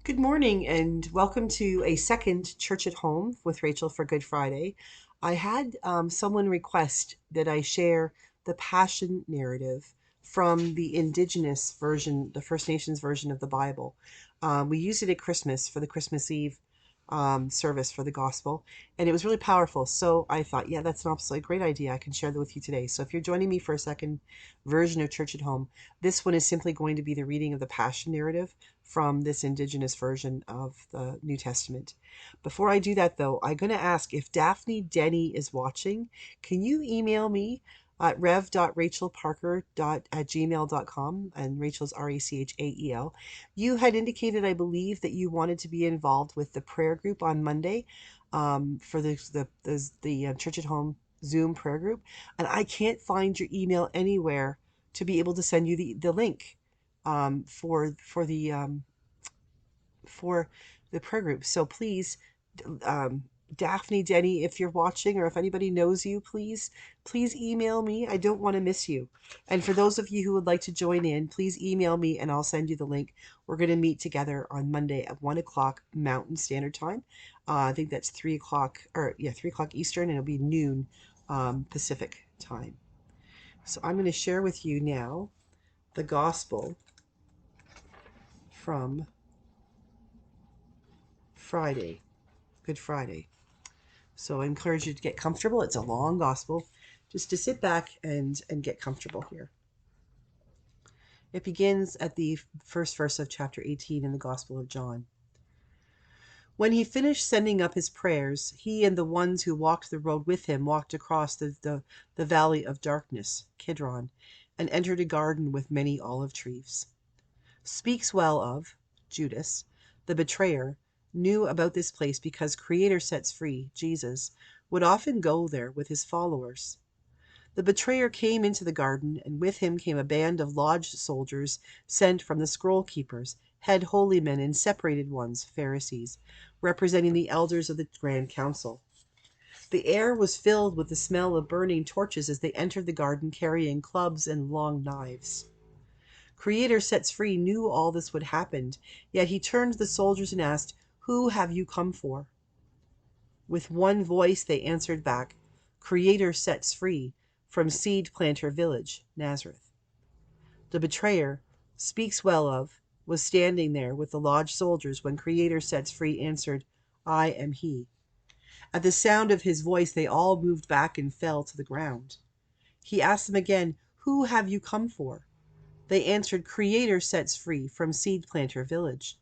Good morning and welcome to a second Church at Home with Rachel for Good Friday. I had someone request that I share the Passion narrative from the Indigenous version, the First Nations version of the Bible. We used it at Christmas for the Christmas Eve service for the gospel, and it was really powerful. So I thought, yeah, that's an absolutely great idea. I can share that with you today. So if you're joining me for a second version of Church at Home, this one is simply going to be the reading of the Passion narrative from this Indigenous version of the New Testament. Before I do that, though, I'm going to ask if Daphne Denny is watching. Can you email me at rev.rachelparker@gmail.com, and Rachel's Rachel. You had indicated, I believe, that you wanted to be involved with the prayer group on Monday for the Church at Home Zoom prayer group, and I can't find your email anywhere to be able to send you the link um, for for the um, for the prayer group. So please, um, Daphne, Denny, if you're watching or if anybody knows you, please email me. I don't want to miss you. And for those of you who would like to join in, please email me and I'll send you the link. We're going to meet together on Monday at 1 o'clock Mountain Standard Time. I think that's 3 o'clock, or yeah, 3 o'clock Eastern, and it'll be noon Pacific time. So I'm going to share with you now the gospel from Friday, Good Friday. So I encourage you to get comfortable. It's a long gospel. Just to sit back and get comfortable here. It begins at the first verse of chapter 18 in the Gospel of John. When he finished sending up his prayers, he and the ones who walked the road with him walked across the valley of darkness, Kidron, and entered a garden with many olive trees. Speaks well of Judas, the betrayer, knew about this place because Creator Sets Free, Jesus, would often go there with his followers. The betrayer came into the garden, and with him came a band of lodge soldiers sent from the scroll keepers, head holy men, and separated ones, Pharisees, representing the elders of the Grand Council. The air was filled with the smell of burning torches as they entered the garden carrying clubs and long knives. Creator Sets Free knew all this would happen, yet he turned to the soldiers and asked, "Who have you come for?" With one voice they answered back, "Creator Sets Free, from Seed Planter Village, Nazareth." The betrayer, speaks well of, was standing there with the lodge soldiers when Creator Sets Free answered, "I am he." At the sound of his voice they all moved back and fell to the ground. He asked them again, "Who have you come for?" They answered, "Creator Sets Free, from Seed Planter Village."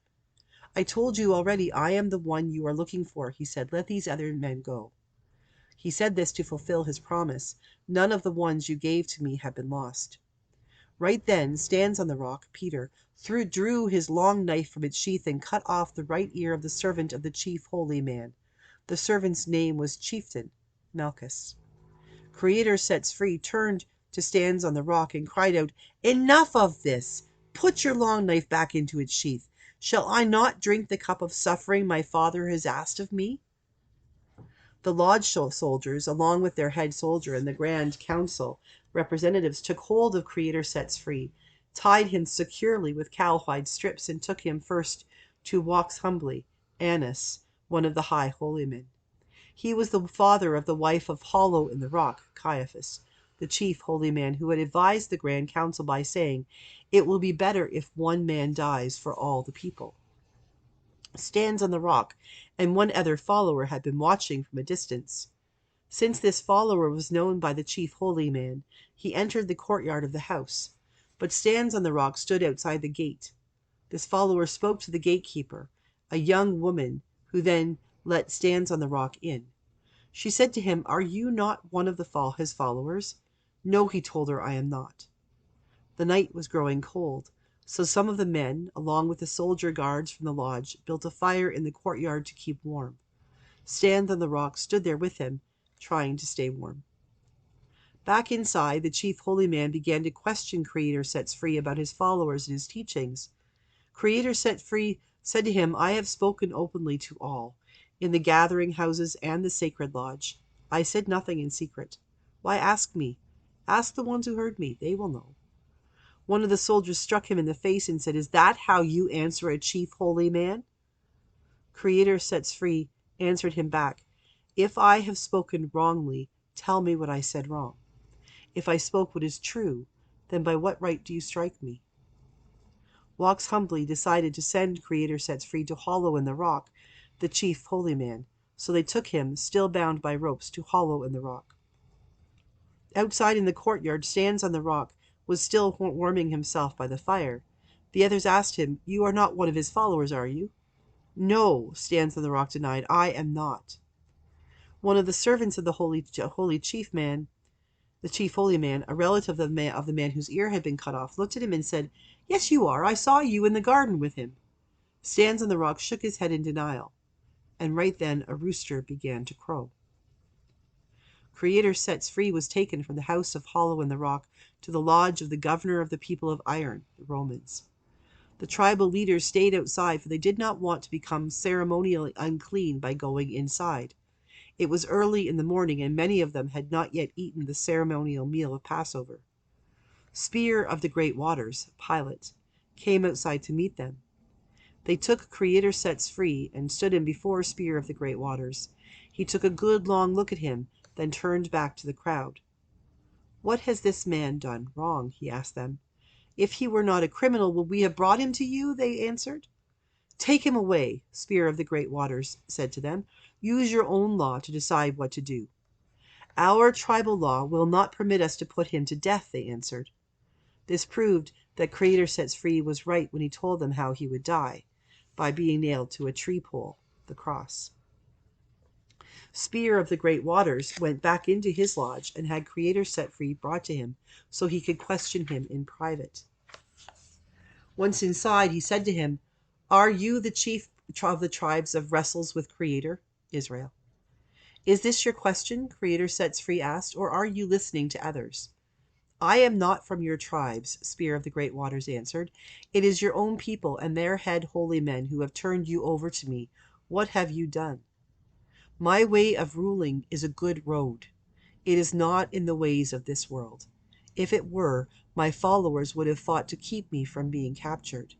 "I told you already I am the one you are looking for," he said. "Let these other men go." He said this to fulfill his promise. "None of the ones you gave to me have been lost." Right then stands on the rock Peter, drew his long knife from its sheath and cut off the right ear of the servant of the chief holy man. The servant's name was Chieftain Malchus. Creator Sets Free turned to Stands on the rock and cried out, "Enough of this! Put your long knife back into its sheath. Shall I not drink the cup of suffering my Father has asked of me?" The lodge soldiers, along with their head soldier and the Grand Council representatives, took hold of Creator Sets Free, tied him securely with cowhide strips, and took him first to Walks Humbly, Annas, one of the high holy men. He was the father of the wife of Hollow in the Rock, Caiaphas, the chief holy man, who had advised the Grand Council by saying, "It will be better if one man dies for all the people." Stands on the rock and one other follower had been watching from a distance. Since this follower was known by the chief holy man, he entered the courtyard of the house, but Stands on the rock stood outside the gate. This follower spoke to the gatekeeper, a young woman, who then let Stands on the rock in. She said to him, "Are you not one of his followers?" "No," he told her, "I am not." The night was growing cold, so some of the men, along with the soldier guards from the lodge, built a fire in the courtyard to keep warm. Stand on the rock stood there with him, trying to stay warm. Back inside, the chief holy man began to question Creator Sets Free about his followers and his teachings. Creator Set Free said to him, "I have spoken openly to all, in the gathering houses and the sacred lodge. I said nothing in secret. Why ask me? Ask the ones who heard me. They will know." One of the soldiers struck him in the face and said, "Is that how you answer a chief holy man?" Creator Sets Free answered him back, "If I have spoken wrongly, tell me what I said wrong. If I spoke what is true, then by what right do you strike me?" Walks humbly decided to send Creator Sets Free to Hollow in the Rock, the chief holy man. So they took him, still bound by ropes, to Hollow in the Rock. Outside in the courtyard, Stands on the Rock was still warming himself by the fire. The others asked him, "You are not one of his followers, are you?" "No," Stands on the Rock denied, "I am not." One of the servants of the chief holy man, a relative of the man whose ear had been cut off, looked at him and said, "Yes, you are. I saw you in the garden with him." Stands on the Rock shook his head in denial. And right then a rooster began to crow. Creator Sets Free was taken from the house of Hollow in the Rock to the lodge of the governor of the people of Iron, the Romans. The tribal leaders stayed outside, for they did not want to become ceremonially unclean by going inside. It was early in the morning, and many of them had not yet eaten the ceremonial meal of Passover. Spear of the Great Waters, Pilate, came outside to meet them. They took Creator Sets Free and stood him before Spear of the Great Waters. He took a good long look at him, then turned back to the crowd. "What has this man done wrong?" he asked them. "If he were not a criminal, would we have brought him to you?" they answered. "Take him away," Spear of the Great Waters said to them. "Use your own law to decide what to do." "Our tribal law will not permit us to put him to death," they answered. This proved that Creator Sets Free was right when he told them how he would die, by being nailed to a tree pole, the cross. Spear of the Great Waters went back into his lodge and had Creator Set Free brought to him so he could question him in private. Once inside, he said to him, "Are you the chief of the tribes of wrestles with Creator, Israel?" "Is this your question?" Creator Sets Free asked, "or are you listening to others?" "I am not from your tribes," Spear of the Great Waters answered. "It is your own people and their head holy men who have turned you over to me. What have you done?" "My way of ruling is a good road. It is not in the ways of this world. If it were, my followers would have fought to keep me from being captured."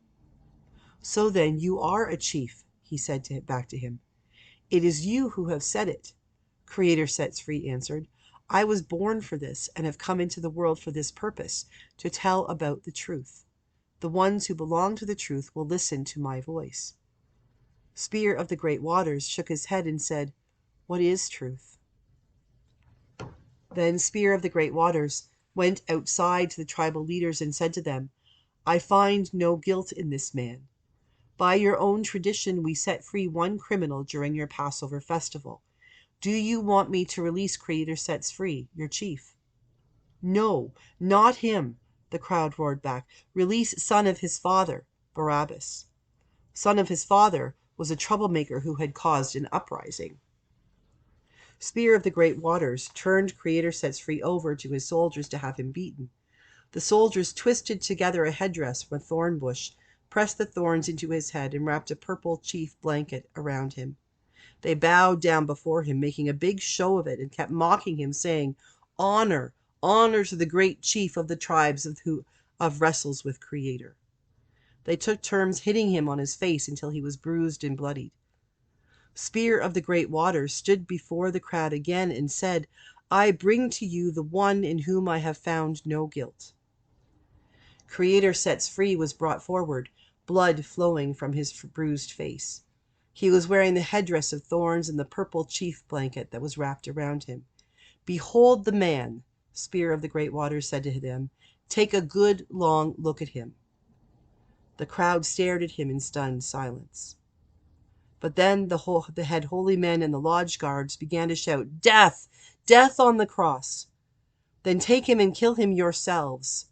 "So then you are a chief," he said back to him. "It is you who have said it," Creator Sets Free answered. "I was born for this and have come into the world for this purpose, to tell about the truth. The ones who belong to the truth will listen to my voice." Spear of the Great Waters shook his head and said, "What is truth?" Then Spear of the Great Waters went outside to the tribal leaders and said to them, "I find no guilt in this man. By your own tradition, we set free one criminal during your Passover festival. Do you want me to release Creator Sets Free, your chief?" "No, not him," the crowd roared back. "Release son of his father, Barabbas." Son of his father was a troublemaker who had caused an uprising. Spear of the Great Waters turned Creator Sets Free over to his soldiers to have him beaten. The soldiers twisted together a headdress from a thorn bush, pressed the thorns into his head, and wrapped a purple chief blanket around him. They bowed down before him, making a big show of it, and kept mocking him, saying, "Honor, honor to the great chief of the tribes of wrestles with Creator." They took turns hitting him on his face until he was bruised and bloodied. Spear of the Great Waters stood before the crowd again and said, "I bring to you the one in whom I have found no guilt." Creator Sets Free was brought forward, blood flowing from his bruised face. He was wearing the headdress of thorns and the purple chief blanket that was wrapped around him. "Behold the man," Spear of the Great Waters said to them. "Take a good long look at him." The crowd stared at him in stunned silence. But then the head holy men and the lodge guards began to shout, "Death! Death on the cross!" "Then take him and kill him yourselves,"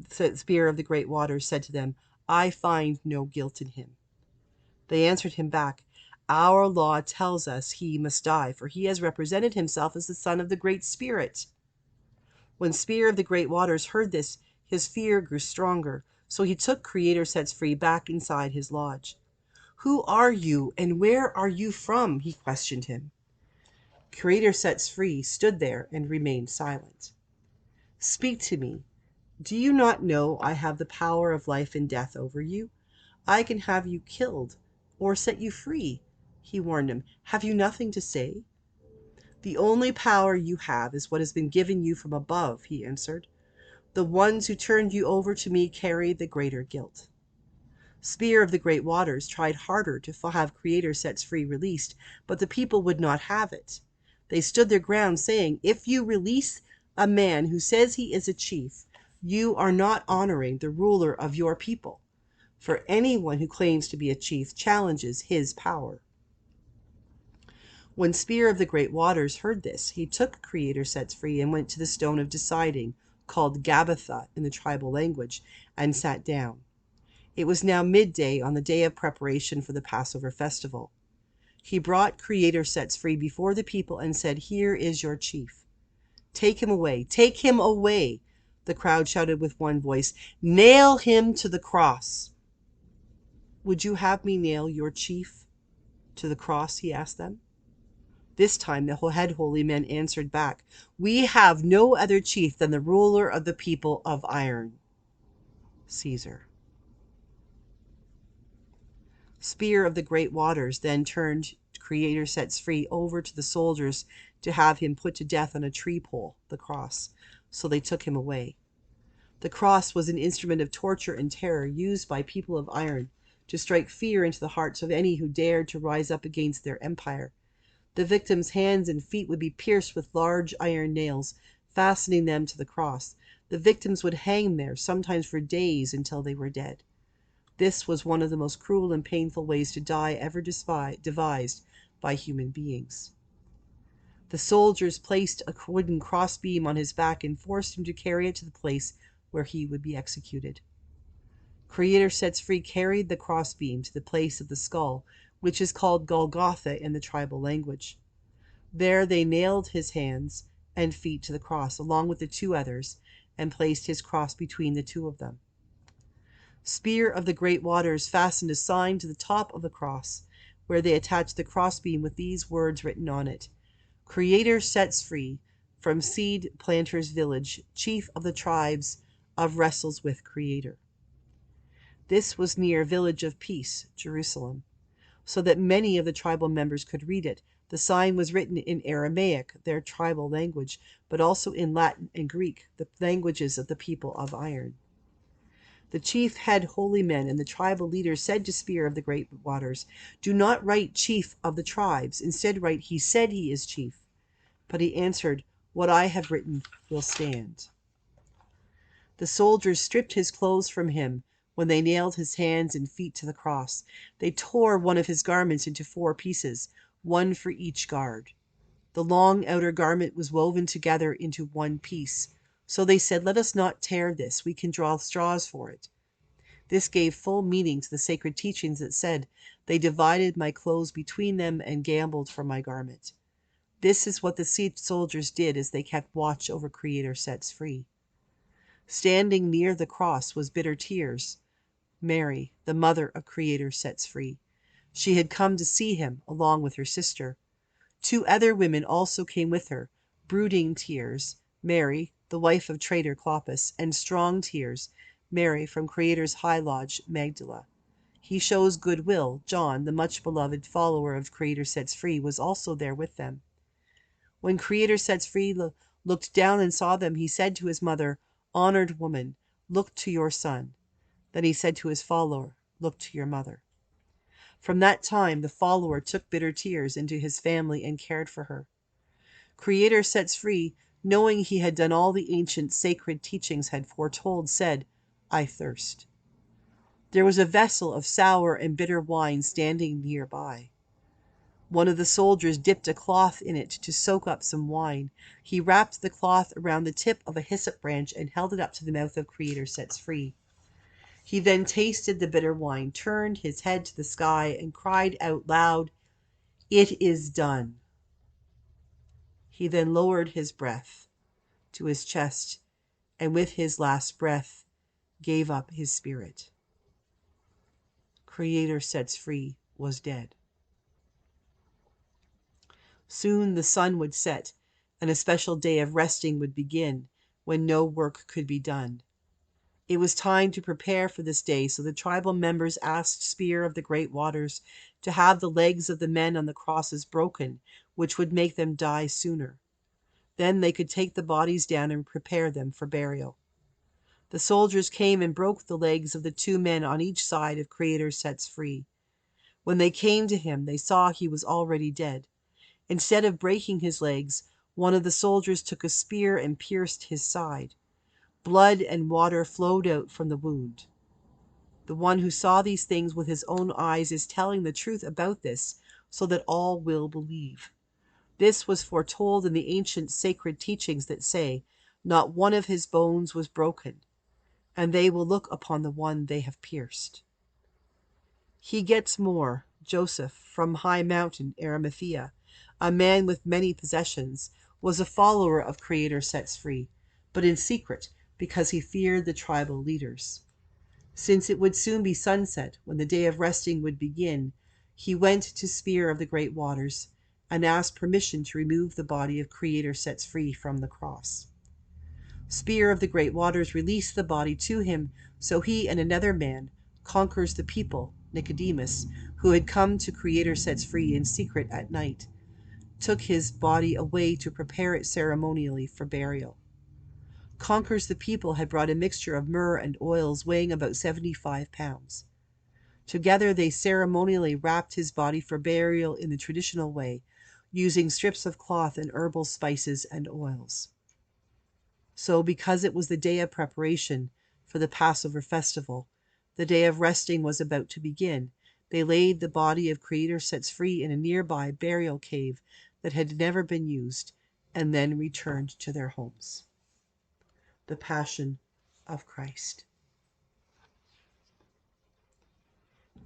Spear of the Great Waters said to them. "I find no guilt in him." They answered him back, "Our law tells us he must die, for he has represented himself as the son of the Great Spirit." When Spear of the Great Waters heard this, his fear grew stronger, so he took Creator Sets Free back inside his lodge. "Who are you, and where are you from?" he questioned him. Creator Sets Free stood there and remained silent. "Speak to me. Do you not know I have the power of life and death over you? I can have you killed, or set you free?" He warned him. "Have you nothing to say?" "The only power you have is what has been given you from above," he answered. "The ones who turned you over to me carry the greater guilt." Spear of the Great Waters tried harder to have Creator Sets Free released, but the people would not have it. They stood their ground, saying, "If you release a man who says he is a chief, you are not honoring the ruler of your people. For anyone who claims to be a chief challenges his power." When Spear of the Great Waters heard this, he took Creator Sets Free and went to the Stone of Deciding, called Gabbatha in the tribal language, and sat down. It was now midday on the day of preparation for the Passover festival. He brought Creator Sets Free before the people and said, "Here is your chief." "Take him away! Take him away!" the crowd shouted with one voice. "Nail him to the cross!" "Would you have me nail your chief to the cross?" he asked them. This time the head holy men answered back, "We have no other chief than the ruler of the people of iron, Caesar." Spear of the Great Waters then turned Creator Sets Free over to the soldiers to have him put to death on a tree pole, the cross. So they took him away. The cross was an instrument of torture and terror used by people of iron to strike fear into the hearts of any who dared to rise up against their empire. The victims' hands and feet would be pierced with large iron nails, fastening them to the cross. The victims would hang there, sometimes for days, until they were dead. This was one of the most cruel and painful ways to die ever devised by human beings. The soldiers placed a wooden crossbeam on his back and forced him to carry it to the place where he would be executed. Creator Sets Free carried the crossbeam to the place of the skull, which is called Golgotha in the tribal language. There they nailed his hands and feet to the cross, along with the two others, and placed his cross between the two of them. Spear of the Great Waters fastened a sign to the top of the cross, where they attached the crossbeam with these words written on it: "Creator Sets Free, from Seed Planters Village, Chief of the Tribes of Wrestles with Creator." This was near Village of Peace, Jerusalem, so that many of the tribal members could read it. The sign was written in Aramaic, their tribal language, but also in Latin and Greek, the languages of the people of iron. The chief head holy men and the tribal leaders said to Spear of the Great Waters, "Do not write chief of the tribes. Instead write, he said he is chief." But he answered, "What I have written will stand." The soldiers stripped his clothes from him when they nailed his hands and feet to the cross. They tore one of his garments into 4 pieces, one for each guard. The long outer garment was woven together into one piece. So they said, "Let us not tear this. We can draw straws for it." This gave full meaning to the sacred teachings that said, "They divided my clothes between them and gambled for my garment." This is what the soldiers did as they kept watch over Creator Sets Free. Standing near the cross was Bitter Tears, Mary, the mother of Creator Sets Free. She had come to see him along with her sister. 2 other women also came with her: Brooding Tears, Mary, the wife of traitor Clopas, and Strong Tears, Mary from Creator's High Lodge, Magdala. He Shows Goodwill, John, the much beloved follower of Creator Sets Free, was also there with them. When Creator Sets Free looked down and saw them, he said to his mother, "Honored woman, look to your son." Then he said to his follower, "Look to your mother." From that time, the follower took Bitter Tears into his family and cared for her. Creator Sets Free, knowing he had done all the ancient sacred teachings had foretold, said, "I thirst." There was a vessel of sour and bitter wine standing nearby. One of the soldiers dipped a cloth in it to soak up some wine. He wrapped the cloth around the tip of a hyssop branch and held it up to the mouth of Creator Sets Free. He then tasted the bitter wine, turned his head to the sky, and cried out loud, "It is done." He then lowered his breath to his chest, and with his last breath gave up his spirit. Creator Sets Free was dead. Soon the sun would set, and a special day of resting would begin, when no work could be done. It was time to prepare for this day, so the tribal members asked Spear of the Great Waters to have the legs of the men on the crosses broken, which would make them die sooner. Then they could take the bodies down and prepare them for burial. The soldiers came and broke the legs of the 2 men on each side of Creator Sets Free. When they came to him, they saw he was already dead. Instead of breaking his legs, one of the soldiers took a spear and pierced his side. Blood and water flowed out from the wound. The one who saw these things with his own eyes is telling the truth about this, so that all will believe. This was foretold in the ancient sacred teachings that say, "Not one of his bones was broken," and they will look upon the one they have pierced. He gets more. Joseph, from High Mountain, Arimathea, a man with many possessions, was a follower of Creator Sets Free, but in secret, because he feared the tribal leaders. Since it would soon be sunset, when the day of resting would begin, he went to Spear of the Great Waters and asked permission to remove the body of Creator Sets Free from the cross. Spear of the Great Waters released the body to him, so he and another man, Conquers the People, Nicodemus, who had come to Creator Sets Free in secret at night, took his body away to prepare it ceremonially for burial. Conquers the People had brought a mixture of myrrh and oils weighing about 75 pounds. Together they ceremonially wrapped his body for burial in the traditional way, using strips of cloth and herbal spices and oils. So, because it was the day of preparation for the Passover festival, the day of resting was about to begin, they laid the body of Creator Sets Free in a nearby burial cave that had never been used, and then returned to their homes. The Passion of Christ.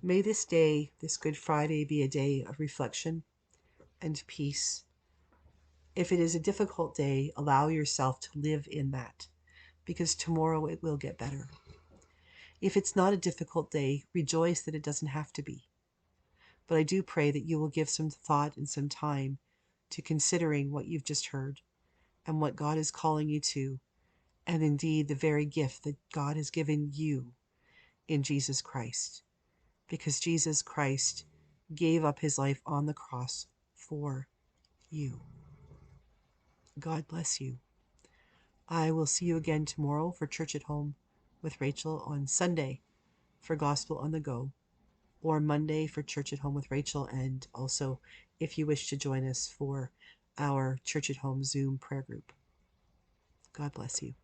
May this day, this Good Friday, be a day of reflection and peace. If it is a difficult day, allow yourself to live in that, because tomorrow it will get better. If it's not a difficult day, rejoice that it doesn't have to be. But I do pray that you will give some thought and some time to considering what you've just heard and what God is calling you to, and indeed the very gift that God has given you in Jesus Christ. Because Jesus Christ gave up his life on the cross for you. God bless you. I will see you again tomorrow for Church at Home with Rachel, on Sunday for Gospel on the Go, or Monday for Church at Home with Rachel, and also if you wish to join us for our Church at Home Zoom prayer group. God bless you.